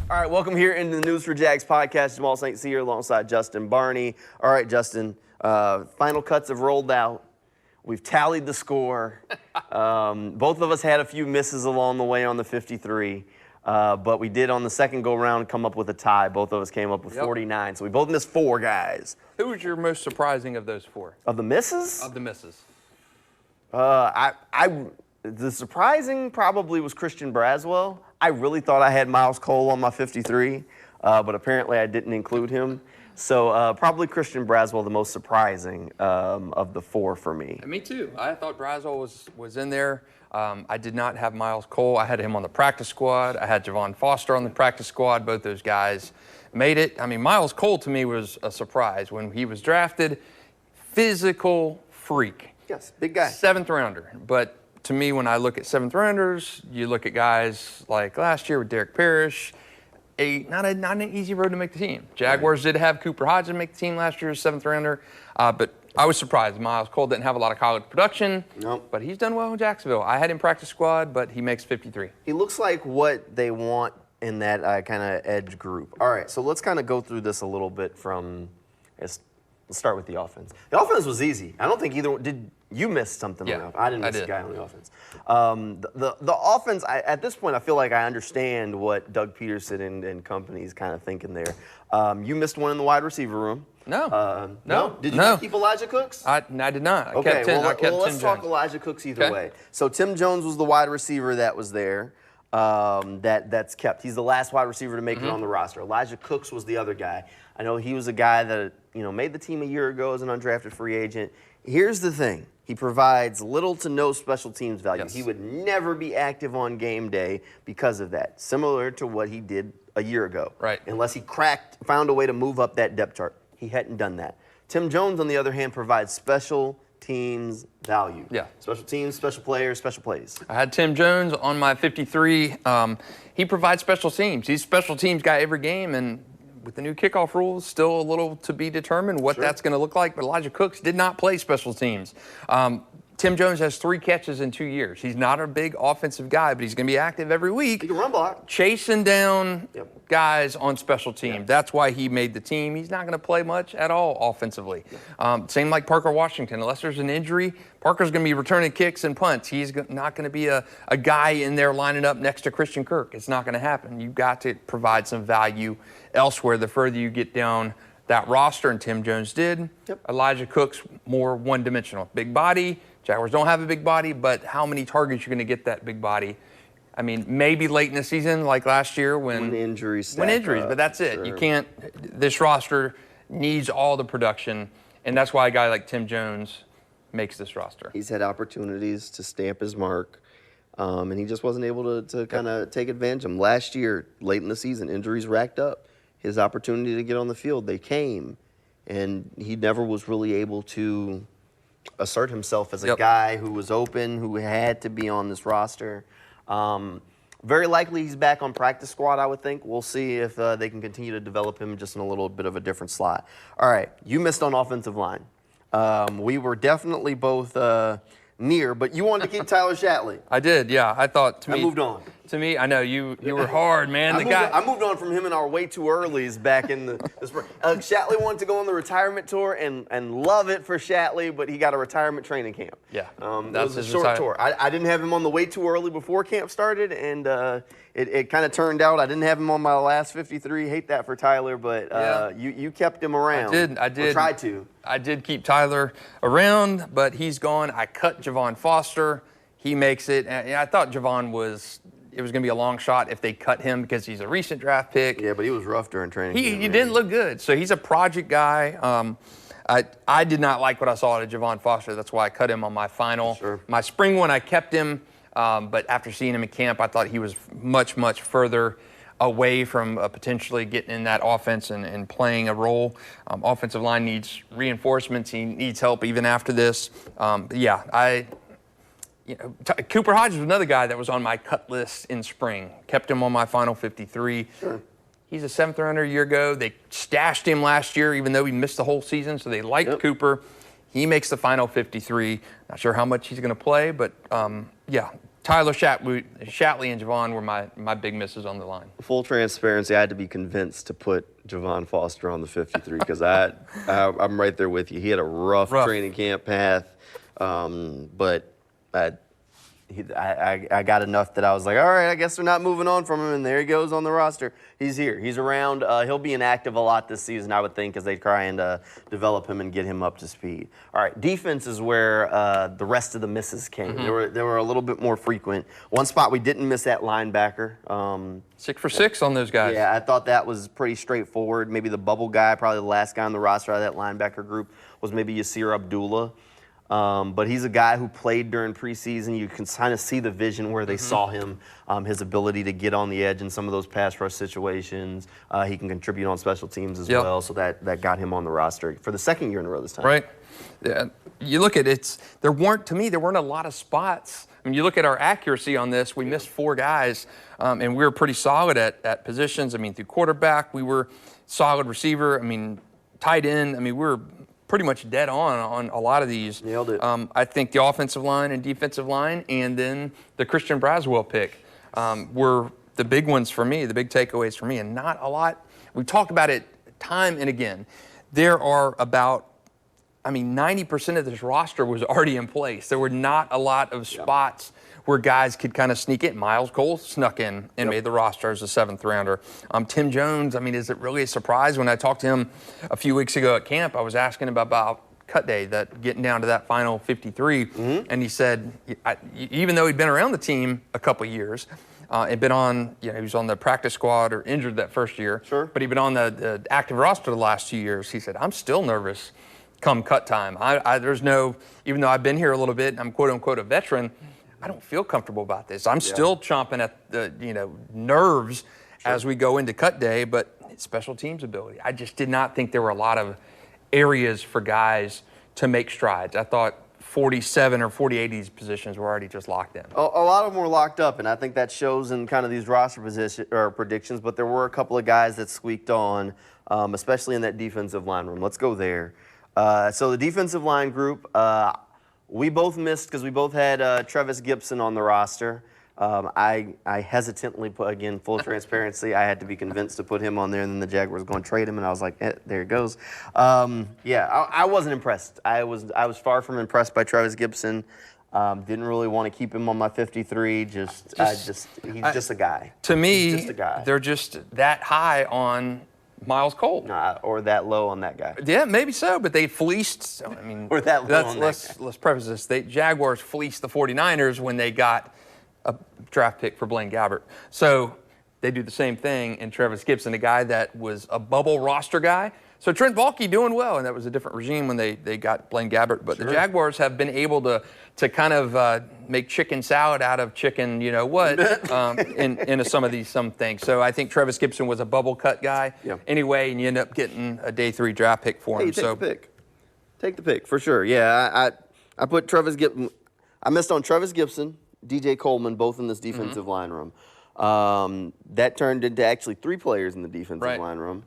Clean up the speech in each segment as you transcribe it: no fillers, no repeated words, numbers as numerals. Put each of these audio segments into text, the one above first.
All right, welcome here into the News4JAGs podcast. Jamal St. Cyr alongside Justin Barney. All right, Justin, final cuts have rolled out. We've tallied the score. Both of us had a few misses along the way on the 53, but we did on the second go-round come up with a tie. Both of us came up with 49, so we both missed 4 guys. Who was your most surprising of those 4? Of the misses? Of the misses. The surprising probably was Christian Braswell. I really thought I had Miles Cole on my 53, but apparently I didn't include him. So probably Christian Braswell, the most surprising of the 4 for me. Me too. I thought Braswell was in there. I did not have Miles Cole. I had him on the practice squad. I had Javon Foster on the practice squad. Both those guys made it. I mean, Miles Cole to me was a surprise when he was drafted. Physical freak. Yes, big guy. 7th rounder. But to me, when I look at 7th rounders, you look at guys like last year with Derek Parrish. Not an easy road to make the team. Jaguars did have Cooper Hodgson make the team last year as 7th rounder, but I was surprised. Miles Cole didn't have a lot of college production, but he's done well in Jacksonville. I had him practice squad, but he makes 53. He looks like what they want in that kind of edge group. All right, so let's kind of go through this a little bit from, let's start with the offense. The offense was easy. I don't think either, did you miss something? Yeah, I didn't miss a guy on the offense. The offense, at this point, I feel like I understand what Doug Peterson and company is kind of thinking there. You missed one in the wide receiver room. No. No? Did you not keep Elijah Cooks? I did not. Okay, let's Tim talk Jones. Elijah Cooks either way. So Tim Jones was the wide receiver that was there. That's kept. He's the last wide receiver to make it on the roster. Elijah Cooks was the other guy. I know he was a guy that made the team a year ago as an undrafted free agent. Here's the thing. He provides little to no special teams value. Yes. He would never be active on game day because of that, similar to what he did a year ago. Right. Unless he found a way to move up that depth chart. He hadn't done that. Tim Jones, on the other hand, provides special teams value. Yeah. Special teams, special players, special plays. I had Tim Jones on my 53. He provides special teams. He's a special teams guy every game, and with the new kickoff rules, still a little to be determined what that's going to look like. But Elijah Cooks did not play special teams. Tim Jones has 3 catches in 2 years. He's not a big offensive guy, but he's going to be active every week. He can run block. Chasing down guys on special teams. That's why he made the team. He's not going to play much at all offensively. Same like Parker Washington. Unless there's an injury, Parker's going to be returning kicks and punts. He's not going to be a guy in there lining up next to Christian Kirk. It's not going to happen. You've got to provide some value elsewhere the further you get down that roster, and Tim Jones did. Elijah Cooks, more one-dimensional. Big body. Jaguars don't have a big body, but how many targets you're going to get that big body? I mean, maybe late in the season, like last year when injuries. But that's it. You can't. This roster needs all the production, and that's why a guy like Tim Jones makes this roster. He's had opportunities to stamp his mark, and he just wasn't able to kind of take advantage of them. Last year, late in the season, injuries racked up. His opportunity to get on the field, they came, and he never was really able to assert himself as a guy who was open, who had to be on this roster. Very likely he's back on practice squad, I would think. We'll see if they can continue to develop him just in a little bit of a different slot. All right, you missed on offensive line. We were definitely both near, but you wanted to keep Tyler Shatley. I did, yeah. I thought to me. I moved on. To me, I know you were hard, man. I moved on from him in our way too earlys back in the spring. Shatley wanted to go on the retirement tour and love it for Shatley, but he got a retirement training camp. Yeah, that's a short tour. I didn't have him on the way too early before camp started, and it kind of turned out I didn't have him on my last 53. Hate that for Tyler, but you kept him around. I did. Or tried to. I did keep Tyler around, but he's gone. I cut Javon Foster. He makes it. And I thought Javon it was going to be a long shot if they cut him because he's a recent draft pick. Yeah, but he was rough during training camp. He didn't look good. So he's a project guy. I did not like what I saw out of Javon Foster. That's why I cut him on my final. Sure. My spring one, I kept him. But after seeing him in camp, I thought he was much, much further away from potentially getting in that offense and playing a role. Offensive line needs reinforcements. He needs help even after this. Cooper Hodgson was another guy that was on my cut list in spring. Kept him on my final 53. Sure. He's a 7th rounder a year ago. They stashed him last year, even though he missed the whole season, so they liked Cooper. He makes the final 53. Not sure how much he's going to play, but Tyler Shatley and Javon were my big misses on the line. Full transparency, I had to be convinced to put Javon Foster on the 53 because I'm right there with you. He had a rough training camp path, but I got enough that I was like, all right, I guess they're not moving on from him, and there he goes on the roster. He's here. He's around. He'll be inactive a lot this season, I would think, as they try and develop him and get him up to speed. All right, defense is where the rest of the misses came. They were a little bit more frequent. One spot we didn't miss at linebacker. 6 for 6 on those guys. Yeah, I thought that was pretty straightforward. Maybe the bubble guy, probably the last guy on the roster out of that linebacker group, was maybe Yasir Abdullah. But he's a guy who played during preseason. You can kind of see the vision where they saw him, his ability to get on the edge in some of those pass rush situations. He can contribute on special teams as well, so that got him on the roster for the second year in a row this time. Right. Yeah. You look at it, there weren't a lot of spots. I mean, you look at our accuracy on this, we missed 4 guys, and we were pretty solid at positions. I mean, through quarterback, we were solid receiver. I mean, tight end, I mean, we were pretty much dead on a lot of these. Nailed it. I think the offensive line and defensive line and then the Christian Braswell pick were the big ones for me, the big takeaways for me, and not a lot. We talked about it time and again. There are about, 90% of this roster was already in place. There were not a lot of spots where guys could kind of sneak in. Miles Cole snuck in and made the roster as a 7th rounder. Tim Jones, is it really a surprise? When I talked to him a few weeks ago at camp, I was asking him about cut day, that getting down to that final 53, and he said, even though he'd been around the team a couple years, and been on, he was on the practice squad or injured that first year, but he'd been on the active roster the last 2 years. He said, I'm still nervous come cut time. There's no, even though I've been here a little bit and I'm quote unquote a veteran, I don't feel comfortable about this. I'm still chomping at the nerves as we go into cut day, but it's special teams ability. I just did not think there were a lot of areas for guys to make strides. I thought 47 or 48 of these positions were already just locked in. A lot of them were locked up, and I think that shows in kind of these roster predictions, but there were a couple of guys that squeaked on, especially in that defensive line room. Let's go there. So the defensive line group, we both missed because we both had Travis Gibson on the roster. I hesitantly put, again, full transparency, I had to be convinced to put him on there, and then the Jaguars were going to trade him, and I was like, there it goes. I wasn't impressed. I was far from impressed by Travis Gibson. Didn't really want to keep him on my 53. He's just a guy. To me, just a guy. They're just that high on Miles Cole. Or that low on that guy. Yeah, maybe so, but they fleeced. Or that low on that guy. Let's preface this. The Jaguars fleeced the 49ers when they got a draft pick for Blaine Gabbert. So they do the same thing in Travis Gibson, a guy that was a bubble roster guy. So Trent Baalke doing well, and that was a different regime when they got Blaine Gabbert. But the Jaguars have been able to kind of make chicken salad out of chicken, in some of these things. So I think Travis Gibson was a bubble cut guy anyway, and you end up getting a day 3 draft pick for him. Take the pick. Take the pick, for sure. Yeah, I put Travis Gibson. I missed on Travis Gibson, DJ Coleman, both in this defensive line room. That turned into actually 3 players in the defensive line room.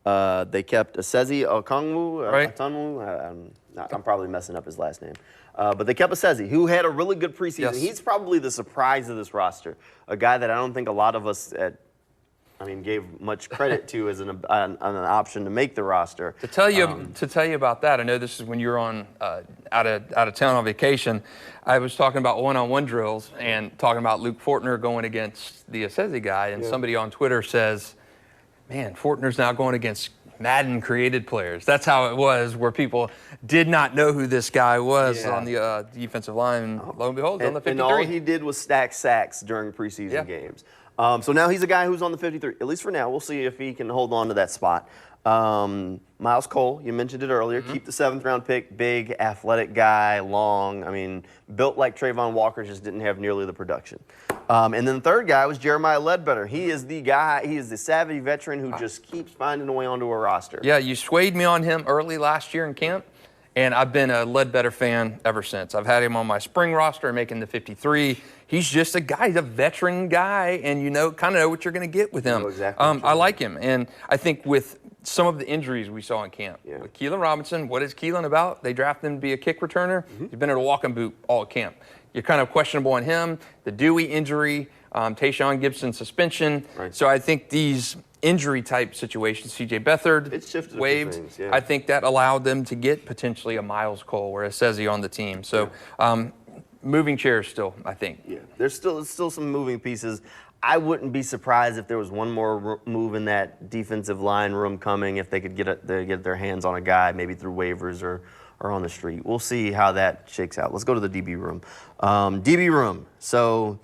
They kept Asezi Okonwu. I'm probably messing up his last name. But they kept Asezi, who had a really good preseason. Yes. He's probably the surprise of this roster. A guy that I don't think a lot of us gave much credit to as an option to make the roster. To tell you about that, I know this is when you're on out of town on vacation. I was talking about one-on-one drills and talking about Luke Fortner going against the Asezi guy, and somebody on Twitter says, man, Fortner's now going against Madden-created players. That's how it was, where people did not know who this guy was on the defensive line. And lo and behold, he's on the 53. And all he did was stack sacks during preseason games. So now he's a guy who's on the 53, at least for now. We'll see if he can hold on to that spot. Miles Cole, you mentioned it earlier. Keep the 7th round pick. Big, athletic guy, long. Built like Trayvon Walker, just didn't have nearly the production. And then the third guy was Jeremiah Ledbetter. He is the guy, he is the savvy veteran who just keeps finding a way onto a roster. Yeah, you swayed me on him early last year in camp, and I've been a Ledbetter fan ever since. I've had him on my spring roster making the 53. He's just a guy, he's a veteran guy, and kind of know what you're going to get with him. Exactly I like him, and I think with some of the injuries we saw in camp. With Keelan Robinson, what is Keelan about? They drafted him to be a kick returner. He's been at a walking boot all camp. you're kind of questionable on him. The Dewey injury, Tayshaun Gibson suspension. Right. So I think these injury type situations, C.J. Beathard It shifted waived. things, yeah. I think that allowed them to get potentially a Miles Cole or a Sezzy on the team. So moving chairs still, I think. Yeah, there's still some moving pieces. I wouldn't be surprised if there was one more move in that defensive line room coming, if they could get their hands on a guy, maybe through waivers or on the street. We'll see how that shakes out. Let's go to the DB room. DB room. So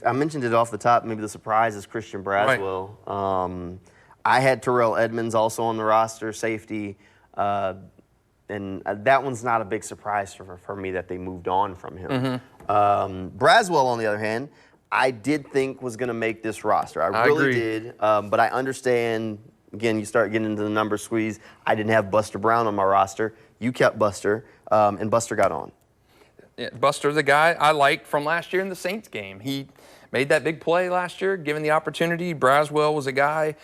I mentioned it off the top. Maybe the surprise is Christian Braswell. Right. I had Terrell Edmonds also on the roster, safety. And that one's not a big surprise for me that they moved on from him. Braswell, on the other hand, I did think was going to make this roster. I really did. But I understand, again, you start getting into the number squeeze. I didn't have Buster Brown on my roster. You kept Buster, and Buster got on. Yeah, Buster, the guy I liked from last year in the Saints game. He made that big play last year, given the opportunity. Braswell was a guy,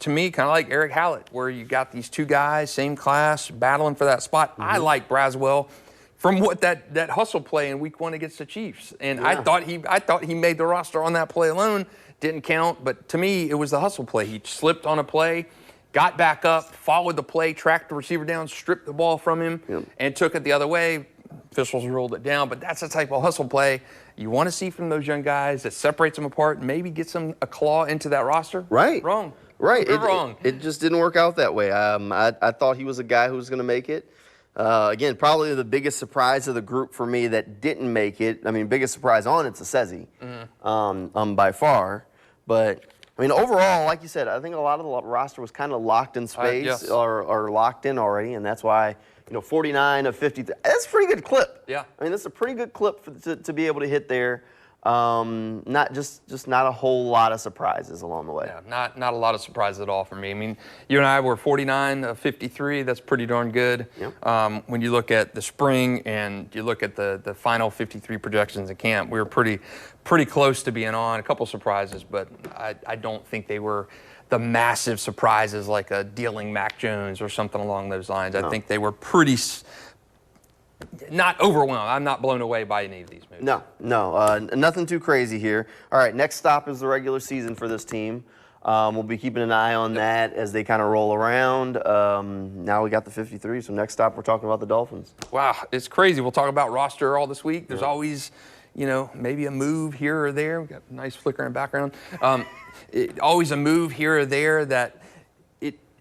to me, kind of like Eric Hallett, where you got these two guys, same class, battling for that spot. I like Braswell from what that hustle play in Week 1 against the Chiefs, and I thought he made the roster on that play alone. Didn't count, but to me, it was the hustle play. He slipped on a play, got back up, followed the play, tracked the receiver down, stripped the ball from him, and took it the other way. Officials ruled it down, but that's the type of hustle play you want to see from those young guys that separates them apart and maybe gets them a claw into that roster. Right. Wrong. Right. You're wrong. It just didn't work out that way. I thought he was a guy who was going to make it. Again, probably the biggest surprise of the group for me that didn't make it. I mean, biggest surprise on it's a Sezzy, by far. But I mean, overall, like you said, I think a lot of the roster was kind of locked in space yes. or locked in already, and that's why 49 of 50. That's a pretty good clip. Yeah. I mean, that's a pretty good clip to be able to hit there. Not just not a whole lot of surprises along the way. Yeah, not a lot of surprises at all for me. I mean, you and I were 49 of 53. That's pretty darn good. Yep. When you look at the spring and you look at the final 53 projections in camp, we were pretty close to being on. A couple surprises, but I don't think they were the massive surprises like a dealing Mac Jones or something along those lines. I think they were pretty. Not overwhelmed. I'm not blown away by any of these moves. No, nothing too crazy here. All right, next stop is the regular season for this team. We'll be keeping an eye on that as they kind of roll around. Now we got the 53, so next stop we're talking about the Dolphins. Wow, it's crazy. We'll talk about roster all this week. There's always, maybe a move here or there. We've got a nice flicker in the background. Always a move here or there that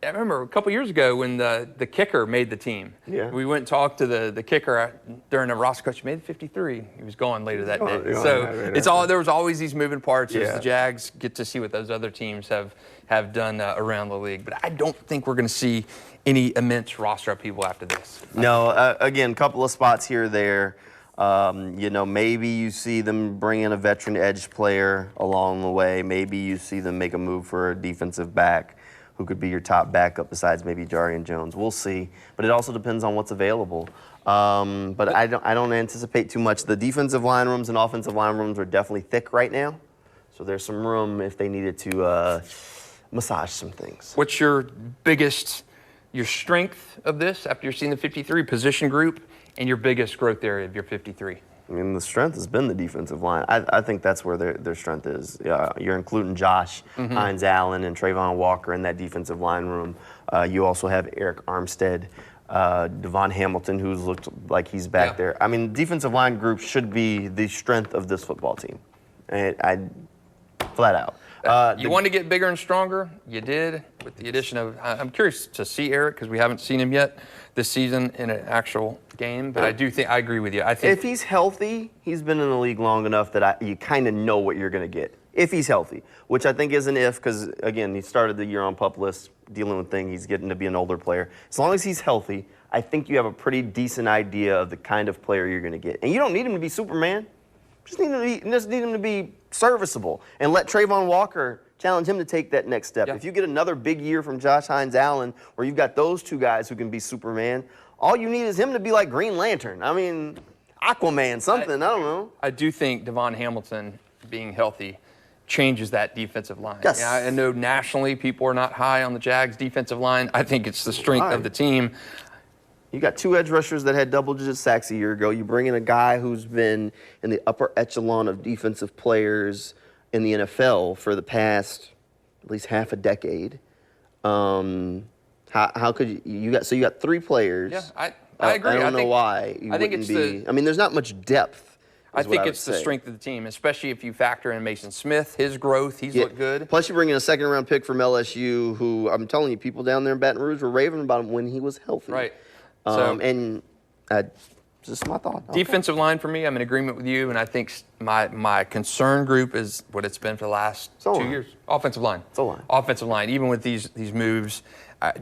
I remember a couple years ago when the kicker made the team. Yeah. We went and talked to the kicker during the roster coach. He made the 53. He was gone later that day. So there was always these moving parts as the Jags get to see what those other teams have done around the league. But I don't think we're going to see any immense roster upheaval after this. No, again, a couple of spots here or there. Maybe you see them bring in a veteran edge player along the way. Maybe you see them make a move for a defensive back who could be your top backup besides maybe Jarian Jones. We'll see, but it also depends on what's available. But I don't anticipate too much. The defensive line rooms and offensive line rooms are definitely thick right now, so there's some room if they needed to massage some things. What's your strength of this after you're seeing the 53 position group and your biggest growth area of your 53? I mean, the strength has been the defensive line. I think that's where their strength is. You're including Josh Hines Allen and Trayvon Walker in that defensive line room. You also have Eric Armstead, Devon Hamilton, who's looked like he's back there. I mean, defensive line group should be the strength of this football team. And flat out. You wanted to get bigger and stronger. You did with the addition of. I'm curious to see Eric because we haven't seen him yet this season in an actual game. But I agree with you. I think if he's healthy, he's been in the league long enough that you kind of know what you're going to get if he's healthy, which I think is an if because again he started the year on PUP list dealing with things. He's getting to be an older player. As long as he's healthy, I think you have a pretty decent idea of the kind of player you're going to get. And you don't need him to be Superman. Just need him to be serviceable and let Trayvon Walker challenge him to take that next step. If you get another big year from Josh Hines Allen where you've got those two guys who can be Superman, all you need is him to be like Green Lantern. I mean, Aquaman, something. I don't know. I do think Devon Hamilton being healthy changes that defensive line. Yes. Yeah, I know nationally people are not high on the Jags defensive line. I think it's the strength of the team. You got 2 edge rushers that had double-digit sacks a year ago. You bring in a guy who's been in the upper echelon of defensive players in the NFL for the past at least half a decade. How could you got 3 players? Yeah, I agree. I don't know why you wouldn't be. I mean, there's not much depth. I think it's the strength of the team, especially if you factor in Mason Smith, his growth. He's looked good. Plus, you bring in a second-round pick from LSU, who I'm telling you, people down there in Baton Rouge were raving about him when he was healthy. Right. And just my thought. Defensive line for me, I'm in agreement with you, and I think my concern group is what it's been for the last 2 years. Offensive line. It's O-line. Offensive line. Even with these moves, I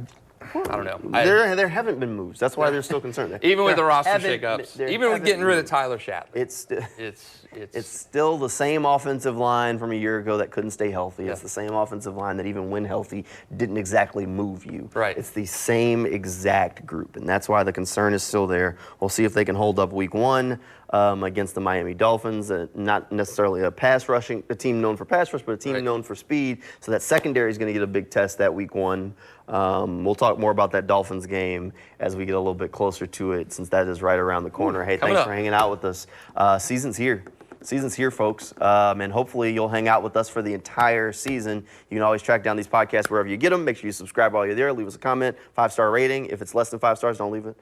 don't know. There haven't been moves. That's why they're still concerned. Even with the roster shakeups, even with getting rid of Tyler Shatley, it's still the same offensive line from a year ago that couldn't stay healthy. Yeah. It's the same offensive line that even when healthy didn't exactly move you. Right. It's the same exact group, and that's why the concern is still there. We'll see if they can hold up week 1 against the Miami Dolphins. Not necessarily a team known for pass rush, but a team known for speed. So that secondary is going to get a big test that week 1. We'll talk more about that Dolphins game as we get a little bit closer to it, since that is right around the corner. Hey, thanks for hanging out with us. Season's here. Season's here, folks, and hopefully you'll hang out with us for the entire season. You can always track down these podcasts wherever you get them. Make sure you subscribe while you're there. Leave us a comment, 5-star rating. If it's less than 5 stars, don't leave it.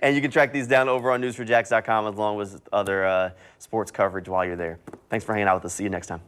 And you can track these down over on News4JAGs.com along with other sports coverage while you're there. Thanks for hanging out with us. See you next time.